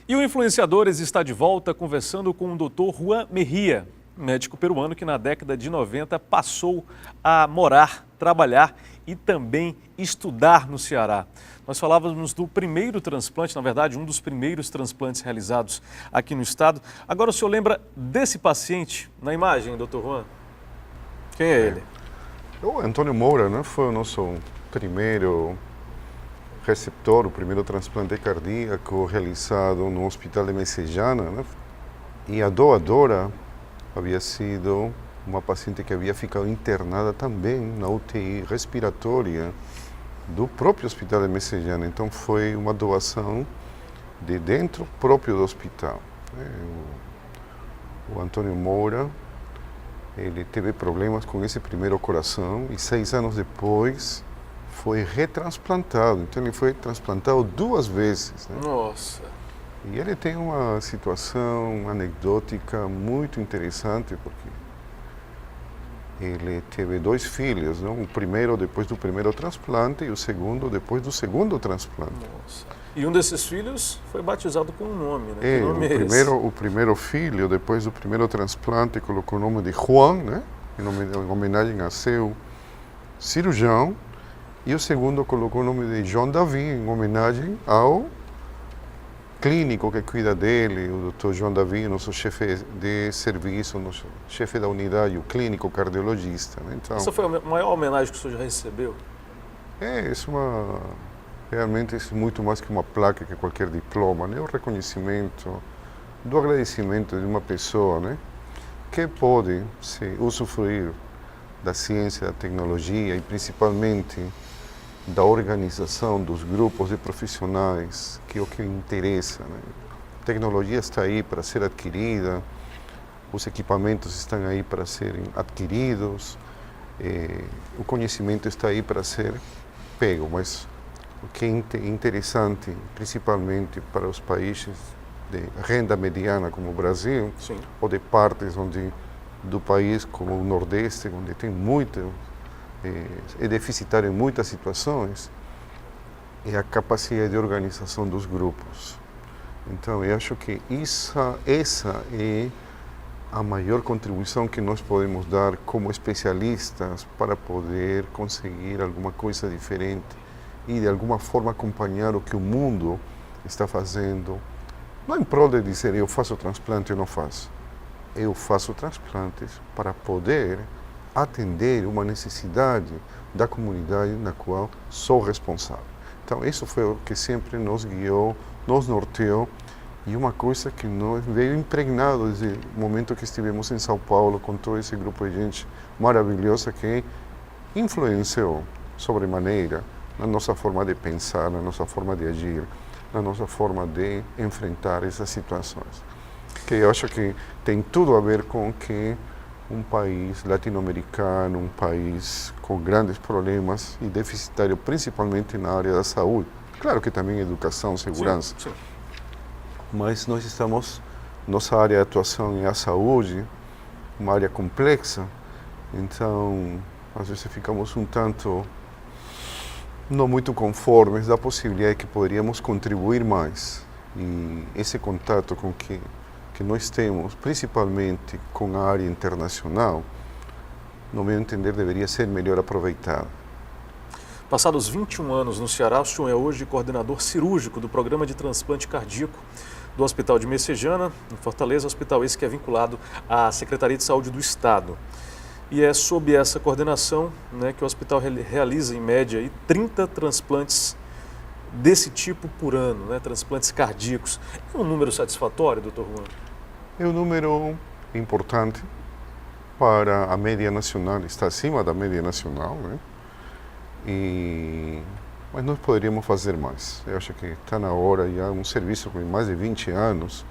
E o Influenciadores está de volta conversando com o Dr. Juan Mejia, médico peruano que na década de 90 passou a morar, trabalhar e também estudar no Ceará. Nós falávamos do primeiro transplante, na verdade, um dos primeiros transplantes realizados aqui no estado. Agora o senhor lembra desse paciente na imagem, Dr. Juan? Quem é ele? O Antônio Moura, né, foi o nosso primeiro receptor, o primeiro transplante cardíaco realizado no Hospital de Messejana, né? E a doadora havia sido uma paciente que havia ficado internada também na UTI respiratória do próprio Hospital de Messejana. Então foi uma doação de dentro próprio do hospital. O Antônio Moura, ele teve problemas com esse primeiro coração e 6 anos depois foi retransplantado. Então ele foi transplantado 2 vezes, né? Nossa! E ele tem uma situação anedótica muito interessante, porque ele teve 2 filhos, não? O primeiro depois do primeiro transplante e o segundo depois do segundo transplante. Nossa. E um desses filhos foi batizado com um nome, né? Que nome é esse? O primeiro filho, depois do primeiro transplante, colocou o nome de Juan, né? Em homenagem a seu cirurgião. E o segundo colocou o nome de João Davi, em homenagem ao clínico que cuida dele, o Dr. João Davi, nosso chefe de serviço, nosso chefe da unidade, o clínico cardiologista, né? Então, essa foi a maior homenagem que o senhor já recebeu? Realmente é muito mais que uma placa, que qualquer diploma, né? O reconhecimento do agradecimento de uma pessoa, né? Que pode usufruir da ciência, da tecnologia e principalmente da organização dos grupos de profissionais, que é o que interessa, né? A tecnologia está aí para ser adquirida, os equipamentos estão aí para serem adquiridos, o conhecimento está aí para ser pego, mas o que é interessante, principalmente para os países de renda mediana como o Brasil, sim, ou de partes do país como o Nordeste, onde tem muito, é deficitário em muitas situações, é a capacidade de organização dos grupos. Então, eu acho que essa é a maior contribuição que nós podemos dar como especialistas para poder conseguir alguma coisa diferente e, de alguma forma, acompanhar o que o mundo está fazendo. Não em prol de dizer, eu faço transplante ou não faço. Eu faço transplantes para poder atender uma necessidade da comunidade na qual sou responsável. Então, isso foi o que sempre nos guiou, nos norteou, e uma coisa que nos veio impregnado desde o momento que estivemos em São Paulo com todo esse grupo de gente maravilhosa que influenciou sobremaneira na nossa forma de pensar, na nossa forma de agir, na nossa forma de enfrentar essas situações. Que eu acho que tem tudo a ver com que um país latino-americano, um país com grandes problemas e deficitário principalmente na área da saúde. Claro que também educação, segurança. Sim, sim. Mas nossa área de atuação é a saúde, uma área complexa, então às vezes ficamos um tanto não muito conformes da possibilidade que poderíamos contribuir mais. E esse contato que nós temos, principalmente com a área internacional, no meu entender, deveria ser melhor aproveitado. Passados 21 anos no Ceará, o senhor é hoje coordenador cirúrgico do programa de transplante cardíaco do Hospital de Messejana, em Fortaleza, hospital esse que é vinculado à Secretaria de Saúde do Estado. E é sob essa coordenação, né, que o hospital realiza, em média, 30 transplantes desse tipo por ano, né, transplantes cardíacos. É um número satisfatório, doutor Juan? É um número importante para a média nacional, está acima da média nacional, né? Mas nós poderíamos fazer mais. Eu acho que está na hora, já um serviço com mais de 20 anos,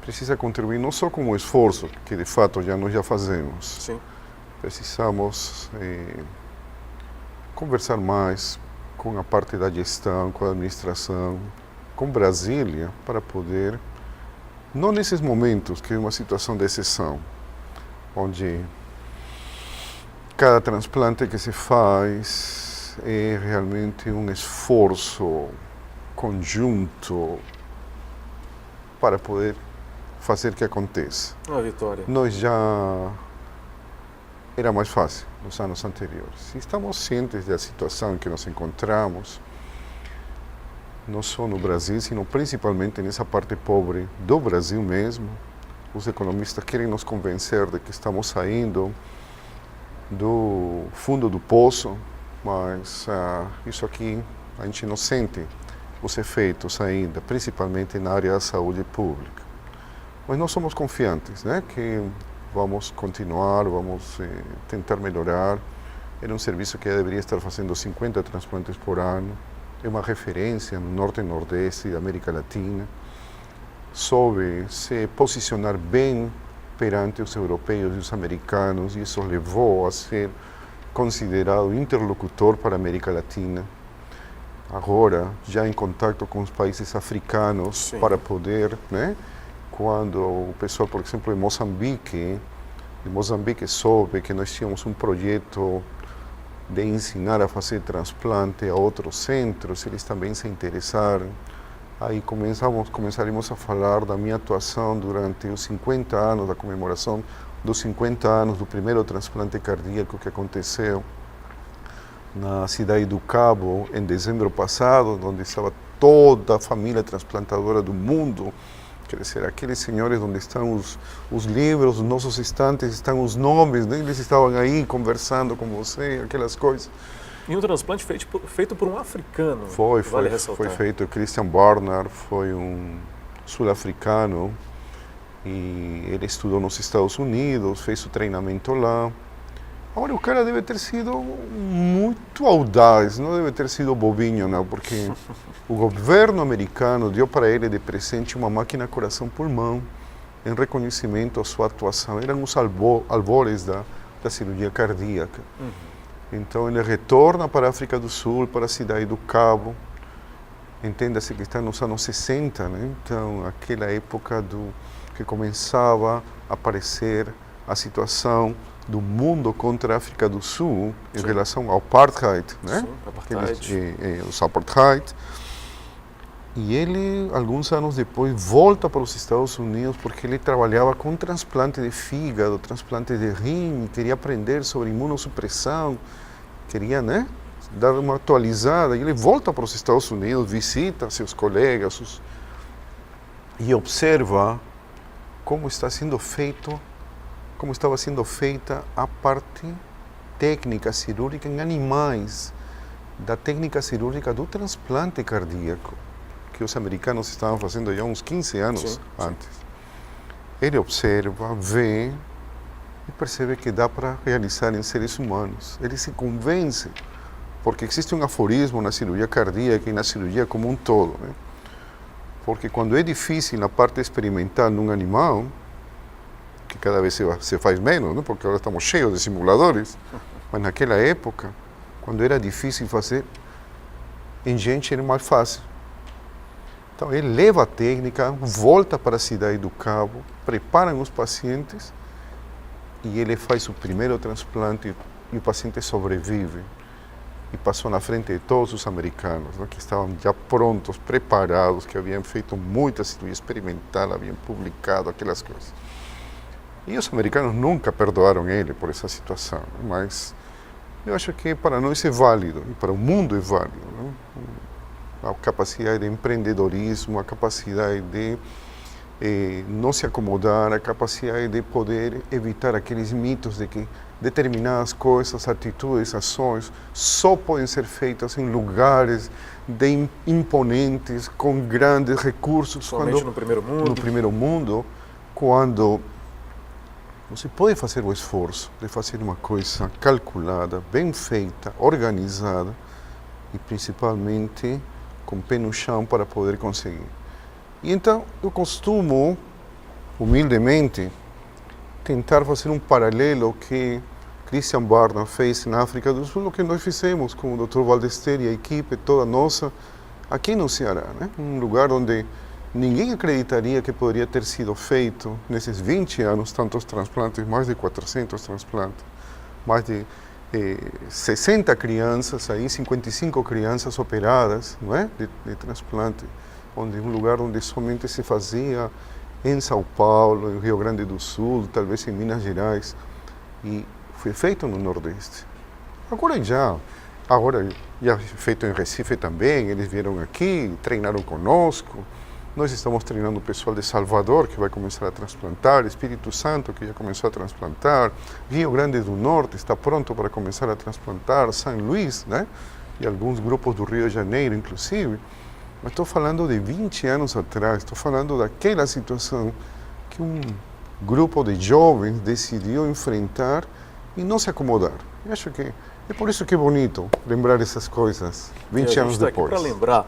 precisa contribuir não só com o esforço, que de fato nós já fazemos. Sim. Precisamos conversar mais com a parte da gestão, com a administração, com Brasília, para poder, não nesses momentos, que é uma situação de exceção, onde cada transplante que se faz é realmente um esforço conjunto para poder fazer que aconteça. Uma vitória. Nós já era mais fácil nos anos anteriores. E estamos cientes da situação em que nos encontramos, não só no Brasil, sino principalmente nessa parte pobre do Brasil mesmo. Os economistas querem nos convencer de que estamos saindo do fundo do poço, mas isso aqui a gente não sente os efeitos ainda, principalmente na área da saúde pública. Mas nós somos confiantes, né, que vamos continuar, vamos tentar melhorar. Era um serviço que deveria estar fazendo 50 transplantes por ano. É uma referência no Norte e Nordeste da América Latina. Soube se posicionar bem perante os europeus e os americanos, e isso levou a ser considerado interlocutor para a América Latina. Agora, já em contato com os países africanos, Sim. para poder, né, quando o pessoal, por exemplo, de Moçambique soube que nós tínhamos um projeto de ensinar a fazer transplante a outros centros, eles também se interessaram. Aí começaremos a falar da minha atuação durante os 50 anos, da comemoração dos 50 anos do primeiro transplante cardíaco que aconteceu na cidade do Cabo, em dezembro passado, onde estava toda a família transplantadora do mundo. Quer dizer, aqueles senhores onde estão os livros, os nossos estantes, estão os nomes, né? Eles estavam aí conversando com você, aquelas coisas. E um transplante feito por um africano. Foi feito. Christian Barnard foi um sul-africano e ele estudou nos Estados Unidos, fez o treinamento lá. Agora, o cara deve ter sido muito audaz, não deve ter sido bobinho, não, porque o governo americano deu para ele de presente uma máquina coração-pulmão em reconhecimento à sua atuação. Eram os albores da cirurgia cardíaca. Então, ele retorna para a África do Sul, para a cidade do Cabo. Entenda-se que está nos anos 60, né? Então, aquela época que começava a aparecer a situação do mundo contra a África do Sul em relação ao apartheid, né? Sim, apartheid. Os apartheid. E ele, alguns anos depois, volta para os Estados Unidos porque ele trabalhava com transplante de fígado, transplante de rim, queria aprender sobre imunossupressão, queria, né, dar uma atualizada. E ele volta para os Estados Unidos, visita seus colegas e observa como estava sendo feita a parte técnica cirúrgica em animais, da técnica cirúrgica do transplante cardíaco, que os americanos estavam fazendo já uns 15 anos antes. Ele observa, vê e percebe que dá para realizar em seres humanos. Ele se convence, porque existe um aforismo na cirurgia cardíaca e na cirurgia como um todo, né? Porque quando é difícil na parte experimental num animal, que cada vez se faz menos, né? Porque agora estamos cheios de simuladores, mas naquela época, quando era difícil fazer, em gente era mais fácil. Então, ele leva a técnica, volta para a cidade do Cabo, prepara os pacientes e ele faz o primeiro transplante e o paciente sobrevive. E passou na frente de todos os americanos, né, que estavam já prontos, preparados, que haviam feito muita cirurgia experimental, haviam publicado aquelas coisas. E os americanos nunca perdoaram ele por essa situação, mas eu acho que para nós é válido, e para o mundo é válido, né? A capacidade de empreendedorismo, a capacidade de não se acomodar, a capacidade de poder evitar aqueles mitos de que determinadas coisas, atitudes, ações só podem ser feitas em lugares imponentes, com grandes recursos. Somente no primeiro mundo. No primeiro mundo, quando você pode fazer o esforço de fazer uma coisa calculada, bem feita, organizada e principalmente com pé no chão para poder conseguir. E então eu costumo, humildemente, tentar fazer um paralelo que Christian Barnard fez na África do Sul, o que nós fizemos com o Dr. Valdester e a equipe toda nossa aqui no Ceará, né? Um lugar onde ninguém acreditaria que poderia ter sido feito nesses 20 anos tantos transplantes, mais de 400 transplantes, mais de 60 crianças, aí 55 crianças operadas, não é? De transplante, onde um lugar onde somente se fazia em São Paulo, em Rio Grande do Sul, talvez em Minas Gerais, e foi feito no Nordeste. Agora já feito em Recife também, eles vieram aqui, treinaram conosco. Nós estamos treinando o pessoal de Salvador, que vai começar a transplantar, Espírito Santo, que já começou a transplantar, Rio Grande do Norte está pronto para começar a transplantar, São Luís, né? E alguns grupos do Rio de Janeiro, inclusive. Mas estou falando de 20 anos atrás, estou falando daquela situação que um grupo de jovens decidiu enfrentar e não se acomodar. Eu acho que é por isso que é bonito lembrar essas coisas 20 anos depois. Para lembrar.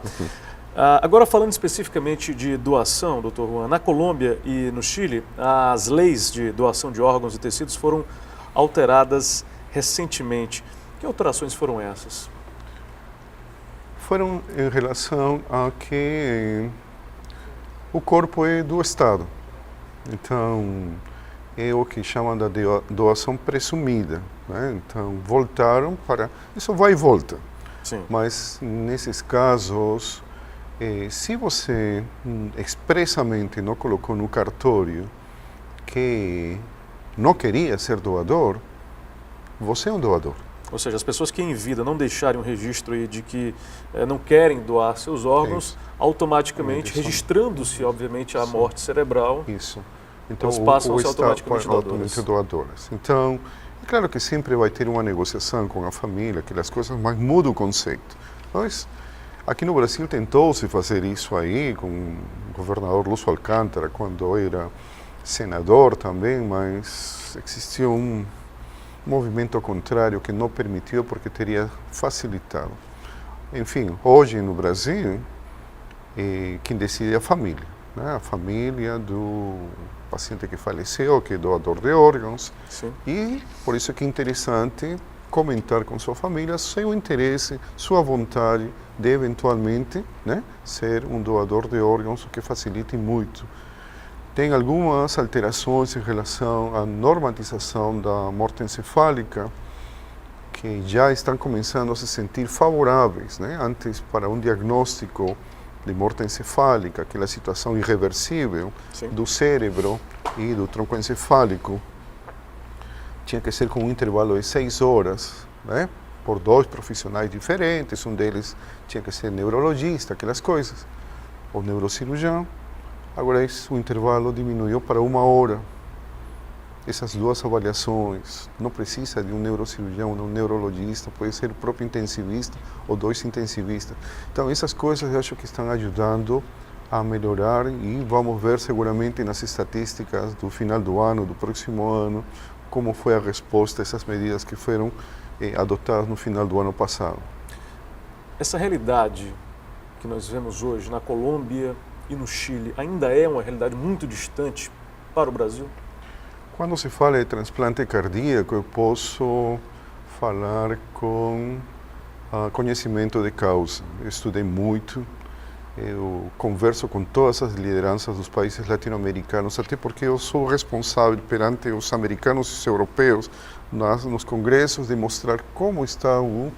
Agora, falando especificamente de doação, Dr. Juan, na Colômbia e no Chile, as leis de doação de órgãos e tecidos foram alteradas recentemente. Que alterações foram essas? Foram em relação a que o corpo é do Estado. Então, é o que chamam da doação presumida, né? Então, voltaram para... Isso vai e volta. Sim. Mas, nesses casos, se você expressamente não colocou no cartório que não queria ser doador, você é um doador. Ou seja, as pessoas que em vida não deixarem um registro aí de que não querem doar seus órgãos, automaticamente, registrando-se, obviamente, a morte cerebral, isso. Então, elas passam a ser automaticamente doadoras. Então, é claro que sempre vai ter uma negociação com a família, aquelas coisas, mas muda o conceito. Mas, aqui no Brasil tentou-se fazer isso aí com o governador Lúcio Alcântara, quando era senador também, mas existiu um movimento contrário que não permitiu porque teria facilitado. Enfim, hoje no Brasil, quem decide é a família, né? A família do paciente que faleceu, que é doador de órgãos. Sim. E por isso que é interessante comentar com sua família seu interesse, sua vontade de eventualmente, né, ser um doador de órgãos, o que facilita muito. Tem algumas alterações em relação à normatização da morte encefálica, que já estão começando a se sentir favoráveis, né? Antes, para um diagnóstico de morte encefálica, aquela situação irreversível do cérebro e do tronco encefálico, tinha que ser com um intervalo de 6 horas, né? Por 2 profissionais diferentes, um deles tinha que ser neurologista, aquelas coisas, ou neurocirurgião. Agora o intervalo diminuiu para 1 hora. Essas 2 avaliações, não precisa de um neurocirurgião, de um neurologista, pode ser o próprio intensivista ou 2 intensivistas. Então essas coisas eu acho que estão ajudando a melhorar e vamos ver seguramente nas estatísticas do final do ano, do próximo ano, como foi a resposta a essas medidas que foram adotadas no final do ano passado. Essa realidade que nós vemos hoje na Colômbia e no Chile ainda é uma realidade muito distante para o Brasil? Quando se fala de transplante cardíaco, eu posso falar com conhecimento de causa. Eu estudei muito, eu converso com todas as lideranças dos países latino-americanos, até porque eu sou responsável perante os americanos e os europeus nos congressos de mostrar como está o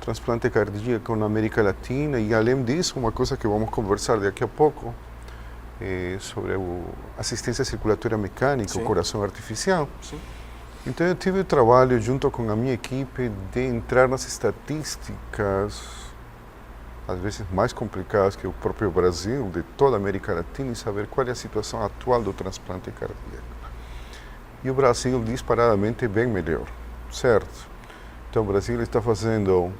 transplante cardíaco na América Latina e, além disso, uma coisa que vamos conversar daqui a pouco, sobre a assistência circulatória mecânica, o coração artificial. Sim. Então eu tive o trabalho junto com a minha equipe de entrar nas estatísticas, às vezes mais complicadas que o próprio Brasil, de toda a América Latina, e saber qual é a situação atual do transplante cardíaco. E o Brasil disparadamente é bem melhor, certo? Então o Brasil está fazendo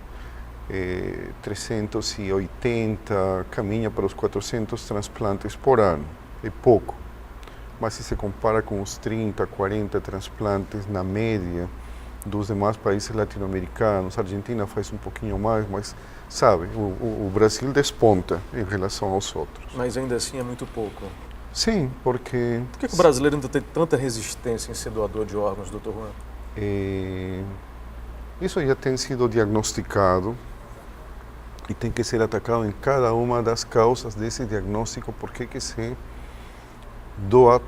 380, caminha para os 400 transplantes por ano. É pouco, mas se se compara com os 30, 40 transplantes na média dos demais países latino-americanos, a Argentina faz um pouquinho mais, mas sabe, o Brasil desponta em relação aos outros. Mas ainda assim é muito pouco. Sim, porque... Por que o brasileiro ainda tem tanta resistência em ser doador de órgãos, Dr. Juan? Isso já tem sido diagnosticado e tem que ser atacado em cada uma das causas desse diagnóstico, por que se doa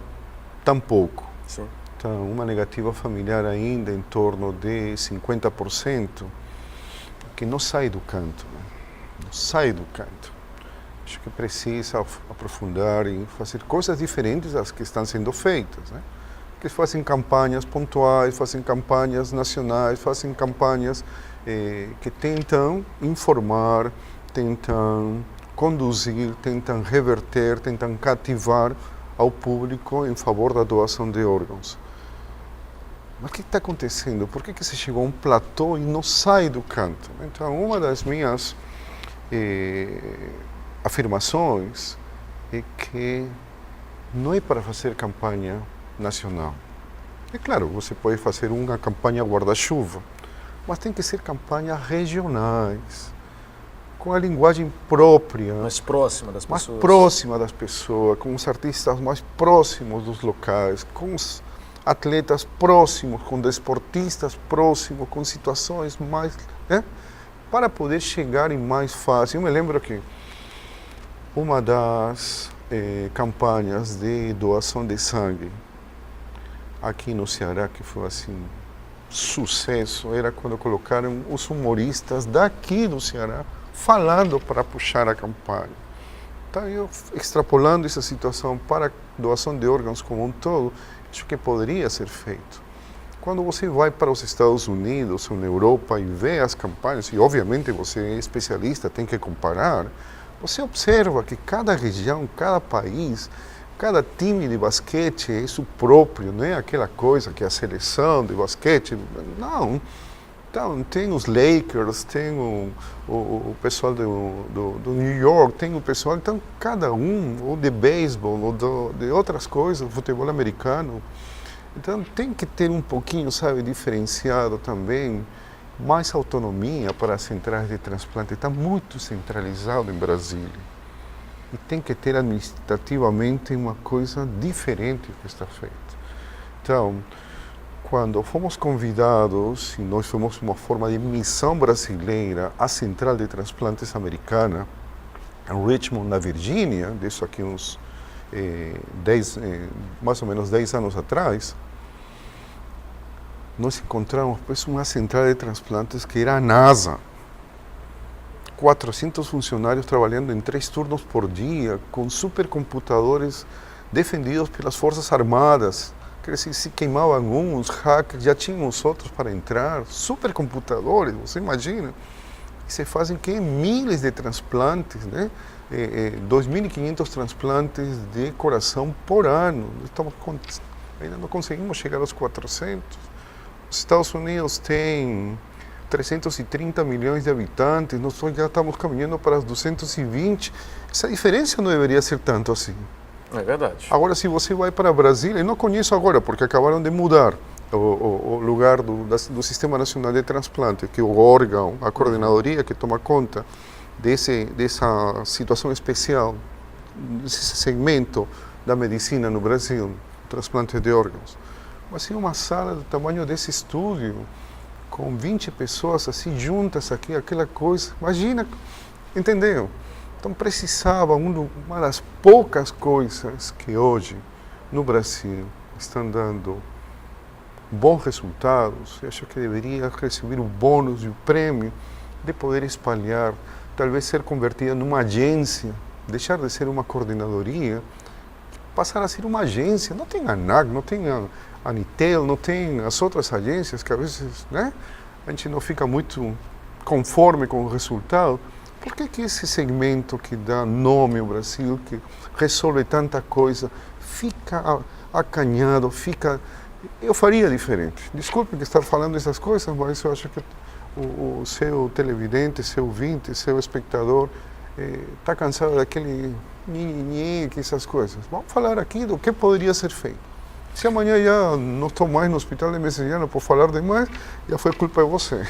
tão pouco. Sim. Então, uma negativa familiar ainda em torno de 50%, que não sai do canto, né? Não sai do canto. Acho que precisa aprofundar e fazer coisas diferentes das que estão sendo feitas, né? Que fazem campanhas pontuais, fazem campanhas nacionais, fazem campanhas que tentam informar, tentam conduzir, tentam reverter, tentam cativar ao público em favor da doação de órgãos. Mas o que está acontecendo? Por que se chegou a um platô e não sai do canto? Então, uma das minhas afirmações é que não é para fazer campanha nacional. É claro, você pode fazer uma campanha guarda-chuva, mas tem que ser campanhas regionais, com a linguagem própria. Mais próxima das pessoas. Mais próxima das pessoas, com os artistas mais próximos dos locais, com os atletas próximos, com desportistas próximos, com situações mais... né? Para poder chegar em mais fácil. Eu me lembro que uma das campanhas de doação de sangue aqui no Ceará, que foi assim, sucesso, era quando colocaram os humoristas daqui do Ceará falando para puxar a campanha. Então, eu extrapolando essa situação para a doação de órgãos como um todo, acho que poderia ser feito. Quando você vai para os Estados Unidos ou na Europa e vê as campanhas, e obviamente você é especialista, tem que comparar, você observa que cada região, cada país, cada time de basquete é isso próprio, não é aquela coisa que é a seleção de basquete, não. Então, tem os Lakers, tem o pessoal do New York, tem o pessoal, então cada um, ou de beisebol, ou de outras coisas, futebol americano. Então tem que ter um pouquinho, sabe, diferenciado também, mais autonomia para as centrais de transplante. Está muito centralizado em Brasília. E tem que ter administrativamente uma coisa diferente que está feita. Então, quando fomos convidados, e nós fomos uma forma de missão brasileira à Central de Transplantes Americana, em Richmond, na Virgínia, disso aqui uns mais ou menos 10 anos atrás, nós encontramos uma central de transplantes que era a NASA. 400 funcionários trabalhando em 3 turnos por dia, com supercomputadores defendidos pelas Forças Armadas. Quer dizer, se queimavam uns hackers, já tinham os outros para entrar. Supercomputadores, você imagina? Se fazem milhares de transplantes, né? 2.500 transplantes de coração por ano. Ainda não conseguimos chegar aos 400. Os Estados Unidos têm 330 milhões de habitantes, nós já estamos caminhando para os 220. Essa diferença não deveria ser tanto assim. É verdade. Agora, se você vai para Brasília, eu não conheço agora, porque acabaram de mudar o lugar do Sistema Nacional de Transplante, que é o órgão, a coordenadoria que toma conta dessa situação especial, desse segmento da medicina no Brasil, transplante de órgãos. Mas em uma sala do tamanho desse estúdio, com 20 pessoas assim juntas aqui, aquela coisa, imagina, entendeu? Então precisava, uma das poucas coisas que hoje no Brasil estão dando bons resultados, eu acho que deveria receber o bônus e o prêmio de poder espalhar, talvez ser convertida numa agência, deixar de ser uma coordenadoria, passar a ser uma agência. Não tem a ANAC, não tem a Anitel, não tem as outras agências que às vezes, né, a gente não fica muito conforme com o resultado. Por que esse segmento que dá nome ao Brasil, que resolve tanta coisa, fica acanhado, fica... Eu faria diferente. Desculpe que estar falando essas coisas, mas eu acho que o seu televidente, seu ouvinte, seu espectador está cansado daquele que essas coisas. Vamos falar aqui do que poderia ser feito. Se amanhã já não estou mais no Hospital de Messejana por falar demais, já foi culpa de você.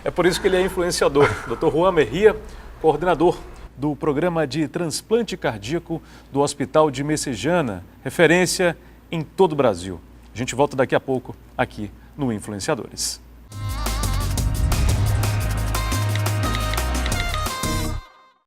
É por isso que ele é influenciador. Dr. Juan Merria, coordenador do programa de transplante cardíaco do Hospital de Messejana, referência em todo o Brasil. A gente volta daqui a pouco aqui no Influenciadores.